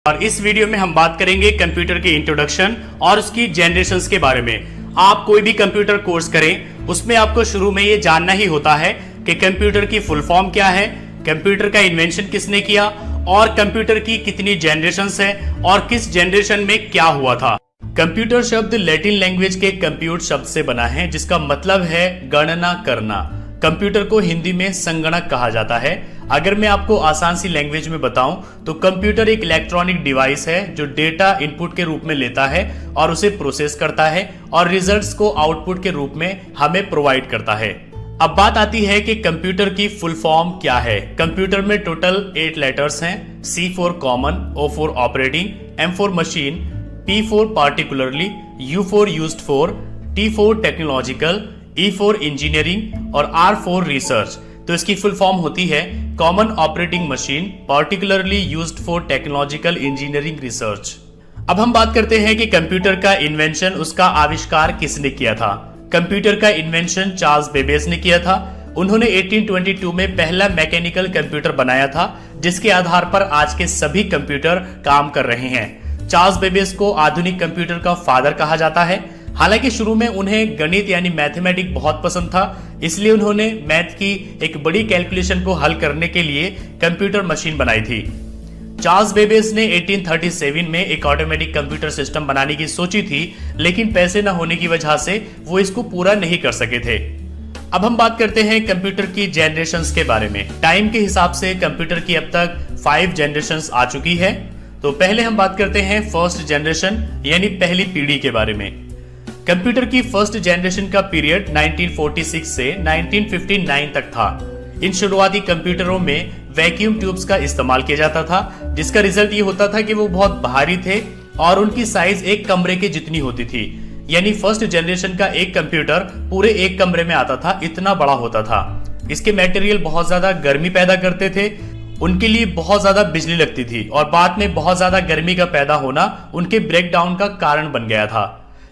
और इस वीडियो में हम बात करेंगे कंप्यूटर के इंट्रोडक्शन और उसकी जनरेशंस के बारे में। आप कोई भी कंप्यूटर कोर्स करें उसमें आपको शुरू में ये जानना ही होता है कि कंप्यूटर की फुल फॉर्म क्या है, कंप्यूटर का इन्वेंशन किसने किया और कंप्यूटर की कितनी जनरेशंस है और किस जनरेशन में क्या हुआ था। कंप्यूटर शब्द लैटिन लैंग्वेज के कंप्यूट शब्द से बना है जिसका मतलब है गणना करना। कंप्यूटर को हिंदी में संगणक कहा जाता है। अगर मैं आपको आसान सी लैंग्वेज में बताऊं तो कंप्यूटर एक इलेक्ट्रॉनिक डिवाइस है जो डेटा इनपुट के रूप में लेता है और उसे प्रोसेस करता है और रिजल्ट्स को आउटपुट के रूप में हमें प्रोवाइड करता है। अब बात आती है कि कंप्यूटर की फुल फॉर्म क्या है। कंप्यूटर में टोटल 8 लेटर्स हैं। C for common, O for operating, M for machine, P for particularly, U for used for, T for technological, E for engineering और R फॉर रिसर्च। तो इसकी full form होती है common operating machine, particularly used for technological engineering research. अब हम बात करते हैं कि कंप्यूटर का इन्वेंशन, उसका आविष्कार किसने किया था। कंप्यूटर का इन्वेंशन चार्ल्स बेबेज ने किया था। उन्होंने 1822 में पहला मैकेनिकल कंप्यूटर बनाया था जिसके आधार पर आज के सभी कंप्यूटर काम कर रहे हैं। चार्ल्स बेबेज को आधुनिक कंप्यूटर का फादर कहा जाता है। हालांकि शुरू में उन्हें गणित यानी मैथमेटिक बहुत पसंद था, इसलिए उन्होंने मैथ की एक बड़ी कैलकुलेशन को हल करने के लिए कंप्यूटर मशीन बनाई थी। चार्ल्स बेबेज ने 1837 में एक ऑटोमेटिक कंप्यूटर सिस्टम बनाने की सोची थी, लेकिन पैसे न होने की वजह से वो इसको पूरा नहीं कर सके थे। अब हम बात करते हैं कंप्यूटर की जनरेशंस के बारे में। टाइम के हिसाब से कंप्यूटर की अब तक 5 जनरेशंस आ चुकी है। तो पहले हम बात करते हैं फर्स्ट जनरेशन यानी पहली पीढ़ी के बारे में। कंप्यूटर की फर्स्ट जनरेशन का पीरियड 1946 से 1959 तक था। इन शुरुआती कंप्यूटरों में वैक्यूम ट्यूब्स का इस्तेमाल किया जाता था, जिसका रिजल्ट ये होता था कि वो बहुत भारी थे और उनकी साइज एक कमरे के जितनी होती थी। यानी फर्स्ट जनरेशन का एक कंप्यूटर पूरे एक कमरे में आता था, इतना बड़ा होता था। इसके मटेरियल बहुत ज्यादा गर्मी पैदा करते थे, उनके लिए बहुत ज्यादा बिजली लगती थी और बाद में बहुत ज्यादा गर्मी का पैदा होना उनके ब्रेकडाउन का कारण बन गया था।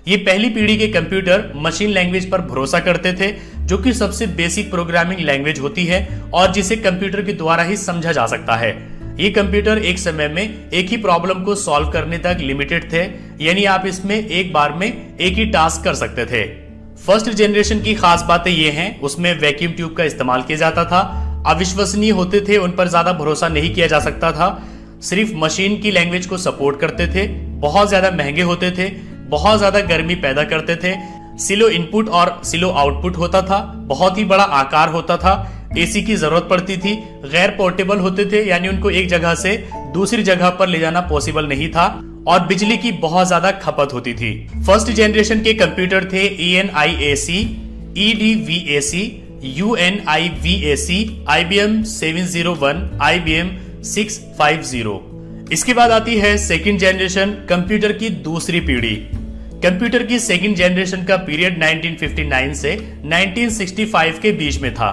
ये पहली पीढ़ी के कंप्यूटर मशीन लैंग्वेज पर भरोसा करते थे, जो कि सबसे बेसिक प्रोग्रामिंग लैंग्वेज होती है और जिसे कंप्यूटर के द्वारा ही समझा जा सकता है। ये कंप्यूटर एक समय में एक ही प्रॉब्लम को सॉल्व करने तक लिमिटेड थे, यानी आप इसमें एक बार में एक ही टास्क कर सकते थे। फर्स्ट जनरेशन की खास बातें ये हैं, उसमें वैक्यूम ट्यूब का इस्तेमाल किया जाता था, अविश्वसनीय होते थे, उन पर ज्यादा भरोसा नहीं किया जा सकता था, सिर्फ मशीन की लैंग्वेज को सपोर्ट करते थे, बहुत ज्यादा महंगे होते थे, बहुत ज्यादा गर्मी पैदा करते थे, सिलो इनपुट और सिलो आउटपुट होता था, बहुत ही बड़ा आकार होता था, एसी की जरूरत पड़ती थी, गैर पोर्टेबल होते थे यानी उनको एक जगह से दूसरी जगह पर ले जाना पॉसिबल नहीं था और बिजली की बहुत ज्यादा खपत होती थी। फर्स्ट जनरेशन के कंप्यूटर थे ENIAC, EDVAC, UNIVAC, IBM 701, IBM 650। इसके बाद आती है सेकंड जनरेशन, कंप्यूटर की दूसरी पीढ़ी। कंप्यूटर की सेकंड जनरेशन का पीरियड 1959 से 1965 के बीच में था।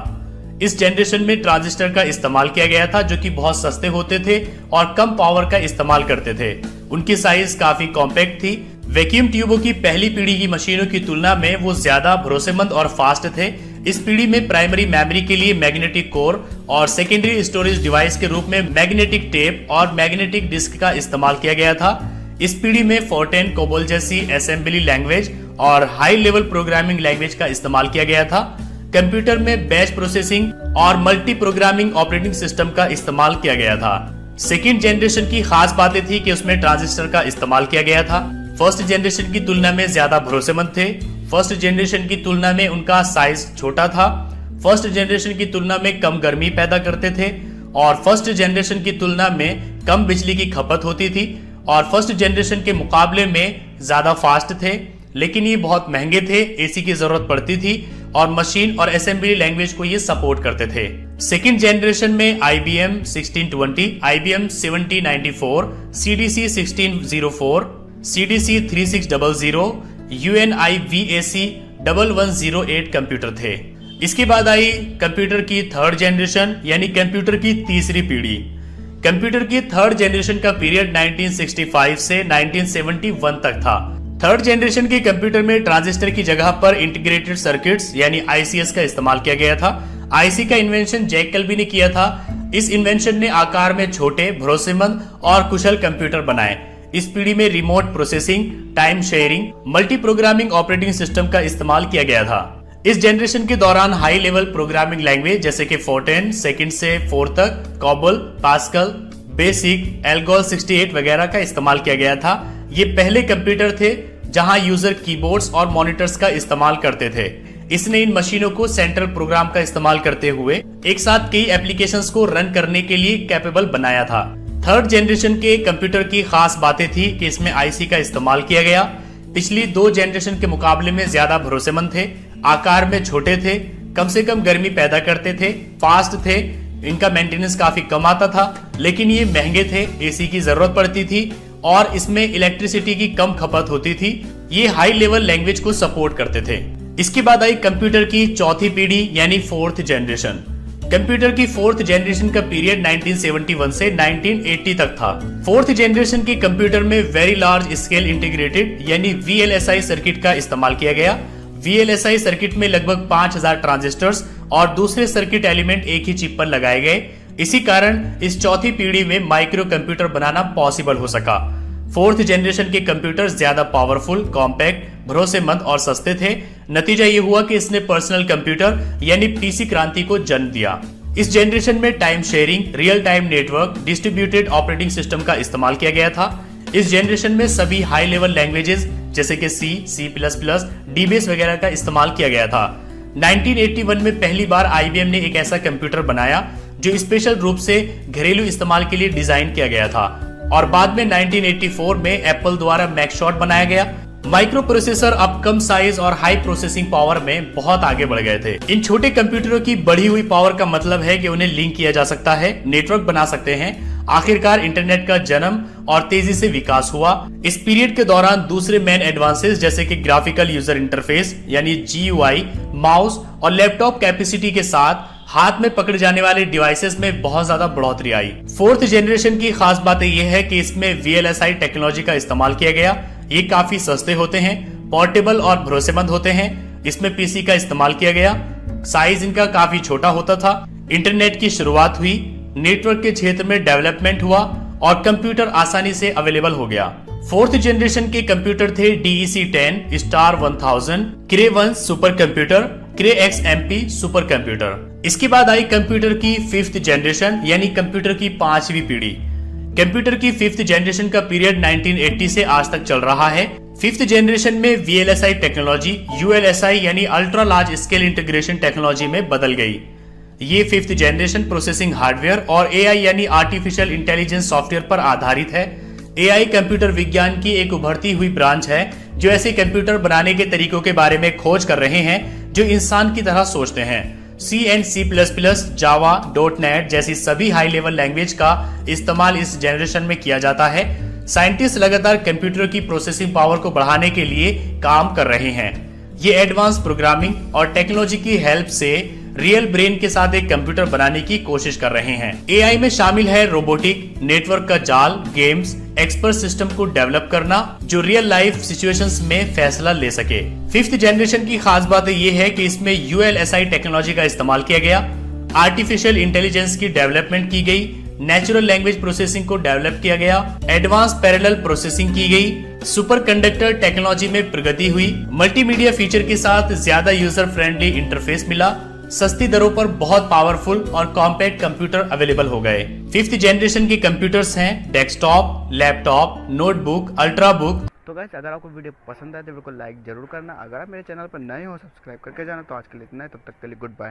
इस जनरेशन में ट्रांजिस्टर का इस्तेमाल किया गया था, जो कि बहुत सस्ते होते थे और कम पावर का इस्तेमाल करते थे। उनकी साइज काफी कॉम्पैक्ट थी। वैक्यूम ट्यूबों की पहली पीढ़ी की मशीनों की तुलना में वो ज्यादा भरोसेमंद और फास्ट थे। इस पीढ़ी में प्राइमरी मेमोरी के लिए मैग्नेटिक कोर और सेकेंडरी स्टोरेज डिवाइस के रूप में मैग्नेटिक टेप और मैग्नेटिक डिस्क का इस्तेमाल किया गया था। इस पीढ़ी में फोर्टेन, कोबोल जैसी असेंबली लैंग्वेज और हाई लेवल प्रोग्रामिंग लैंग्वेज का इस्तेमाल किया गया था। कंप्यूटर में बैच प्रोसेसिंग और मल्टी प्रोग्रामिंग ऑपरेटिंग सिस्टम का इस्तेमाल किया गया था। सेकेंड जनरेशन की खास बातें थी कि उसमें ट्रांजिस्टर का इस्तेमाल किया गया था। फर्स्ट जनरेशन की तुलना में ज्यादा भरोसेमंद थे। फर्स्ट जनरेशन की तुलना में उनका साइज छोटा था। फर्स्ट जनरेशन की तुलना में कम गर्मी पैदा करते थे और फर्स्ट जनरेशन की तुलना में कम बिजली की खपत होती थी और फर्स्ट जनरेशन के मुकाबले में ज्यादा फास्ट थे, लेकिन ये बहुत महंगे थे, एसी की जरूरत पड़ती थी और मशीन और असेंबली लैंग्वेज को ये सपोर्ट करते थे। सेकेंड जनरेशन में IBM 1620, IBM 7094, CDC 1604, CDC 3600, UNIVAC 1108 computer थे। इसके बाद आई कंप्यूटर की थर्ड जनरेशन यानी कंप्यूटर की तीसरी पीढ़ी। कंप्यूटर की थर्ड जनरेशन का पीरियड 1965 से 1971 तक था। थर्ड जनरेशन के कंप्यूटर में ट्रांजिस्टर की जगह पर इंटीग्रेटेड सर्किट्स यानी ICS का इस्तेमाल किया गया था। IC का इन्वेंशन जैक केल्वी ने किया था। इस इन्वेंशन ने आकार में छोटे, भरोसेमंद और कुशल कंप्यूटर बनाए। इस पीढ़ी में remote processing, time sharing, multi programming operating system का इस्तेमाल किया गया था। इस जनरेशन के दौरान हाई लेवल प्रोग्रामिंग लैंग्वेज जैसे कि फोर्टेन, सेकंड से 4 तक, कॉबल, पास्कल, बेसिक, एल्गोल 68 वगैरह का इस्तेमाल किया गया था। ये पहले कंप्यूटर थे जहां यूजर कीबोर्ड्स और मॉनिटर्स का इस्तेमाल करते थे। इसने इन मशीनों को सेंट्रल प्रोग्राम का इस्तेमाल करते हुए एक साथ कई एप्लीकेशंस को रन करने के लिए कैपेबल बनाया था। थर्ड जनरेशन के कंप्यूटर की खास बातें थी कि इसमें आईसी का इस्तेमाल किया गया। पिछली 2 जनरेशन के मुकाबले में ज्यादा भरोसेमंद थे, आकार में छोटे थे, कम से कम गर्मी पैदा करते थे, फास्ट थे, इनका मेंटेनेंस काफी कम आता था, लेकिन ये महंगे थे, एसी की जरूरत पड़ती थी और इसमें इलेक्ट्रिसिटी की कम खपत होती थी। ये हाई लेवल लैंग्वेज को सपोर्ट करते थे। इसके बाद आई कंप्यूटर की चौथी पीढ़ी यानी 4th जनरेशन। कंप्यूटर की 4th जनरेशन का पीरियड 1971 से 1980 तक था। 4th जनरेशन के कंप्यूटर में वेरी लार्ज स्केल इंटीग्रेटेड यानी VLSI सर्किट का इस्तेमाल किया गया। VLSI सर्किट में लगभग 5000 ट्रांजिस्टर्स और दूसरे सर्किट एलिमेंट एक ही चिप पर लगाए गए। इसी कारण इस चौथी पीढ़ी में माइक्रो कंप्यूटर बनाना पॉसिबल हो सका। 4th जनरेशन के कंप्यूटर ज्यादा पावरफुल, कॉम्पैक्ट, भरोसेमंद और सस्ते थे। नतीजा ये हुआ कि इसने पर्सनल कंप्यूटर यानी पीसी क्रांति को जन्म दिया। इस जनरेशन में time sharing, real time network, distributed operating system का इस्तेमाल किया गया था। इस जनरेशन में सभी हाई लेवल लैंग्वेजेस जैसे कि C++, DBase वगैरह का इस्तेमाल किया गया था। 1981 में पहली बार IBM ने एक ऐसा कंप्यूटर बनाया जो स्पेशल रूप से घरेलू इस्तेमाल के लिए डिजाइन किया गया था और बाद में 1984 में एप्पल द्वारा मैकशॉट बनाया गया। माइक्रो प्रोसेसर अब कम साइज और हाई प्रोसेसिंग पावर में बहुत आगे बढ़ गए थे। इन छोटे कंप्यूटरों की बढ़ी हुई पावर का मतलब है कि उन्हें लिंक किया जा सकता है, नेटवर्क बना सकते हैं। आखिरकार इंटरनेट का जन्म और तेजी से विकास हुआ। इस पीरियड के दौरान दूसरे मेन एडवांसेस जैसे कि ग्राफिकल यूजर इंटरफेस यानी GUI, माउस और लैपटॉप कैपेसिटी के साथ हाथ में पकड़े जाने वाले डिवाइसेस में बहुत ज्यादा बढ़ोतरी आई। 4th जनरेशन की खास बात यह है कि इसमें VLSI टेक्नोलॉजी का इस्तेमाल किया गया। ये काफी सस्ते होते हैं, पोर्टेबल और भरोसेमंद होते हैं। इसमें पीसी का इस्तेमाल किया गया। साइज इनका काफी छोटा होता था। इंटरनेट की शुरुआत हुई, नेटवर्क के क्षेत्र में डेवलपमेंट हुआ और कंप्यूटर आसानी से अवेलेबल हो गया। 4th जनरेशन के कंप्यूटर थे DEC-10, star 1000, Cray-1 super computer, Cray-XMP super computer. इसके बाद आई कंप्यूटर की 5th जनरेशन यानी कंप्यूटर की 5वीं पीढ़ी। कंप्यूटर की 5th जनरेशन का पीरियड 1980 से आज तक चल रहा है। 5th जनरेशन में VLSI टेक्नोलॉजी ULSI यानी ultra large scale integration technology में बदल गई। ये 5th जनरेशन प्रोसेसिंग हार्डवेयर और AI यानी आर्टिफिशियल इंटेलिजेंस सॉफ्टवेयर पर आधारित है। AI कंप्यूटर विज्ञान की एक उभरती हुई ब्रांच है जो ऐसे कंप्यूटर बनाने के तरीकों के बारे में खोज कर रहे हैं जो इंसान की तरह सोचते हैं। C and C++, Java, .NET जैसी सभी हाई लेवल लैंग्वेज का इस्तेमाल इस जनरेशन में किया जाता है। साइंटिस्ट लगातार कंप्यूटर की प्रोसेसिंग पावर को बढ़ाने के लिए काम कर रहे हैं। ये एडवांस प्रोग्रामिंग और टेक्नोलॉजी की हेल्प से रियल ब्रेन के साथ एक कंप्यूटर बनाने की कोशिश कर रहे हैं। AI में शामिल है रोबोटिक, नेटवर्क का जाल, गेम्स, एक्सपर्ट सिस्टम को डेवलप करना जो रियल लाइफ सिचुएशंस में फैसला ले सके। 5th जनरेशन की खास बात यह है कि इसमें ULSI टेक्नोलॉजी का इस्तेमाल किया गया, आर्टिफिशियल इंटेलिजेंस की डेवलपमेंट की गई, नेचुरल लैंग्वेज प्रोसेसिंग को डेवलप किया गया, एडवांस पैरेलल प्रोसेसिंग की गई, सुपर कंडक्टर टेक्नोलॉजी में प्रगति हुई, मल्टीमीडिया फीचर के साथ ज्यादा यूजर फ्रेंडली इंटरफेस मिला, सस्ती दरों पर बहुत पावरफुल और कॉम्पैक्ट कंप्यूटर अवेलेबल हो गए। 5th जनरेशन के कंप्यूटर्स हैं डेस्कटॉप, लैपटॉप, नोटबुक, अल्ट्राबुक। तो गाइस अगर आपको वीडियो पसंद आए तो वीडियो को लाइक जरूर करना। अगर आप मेरे चैनल पर नए हो सब्सक्राइब करके जाना। तो आज के लिए इतना है, तब तक के लिए गुड बाय।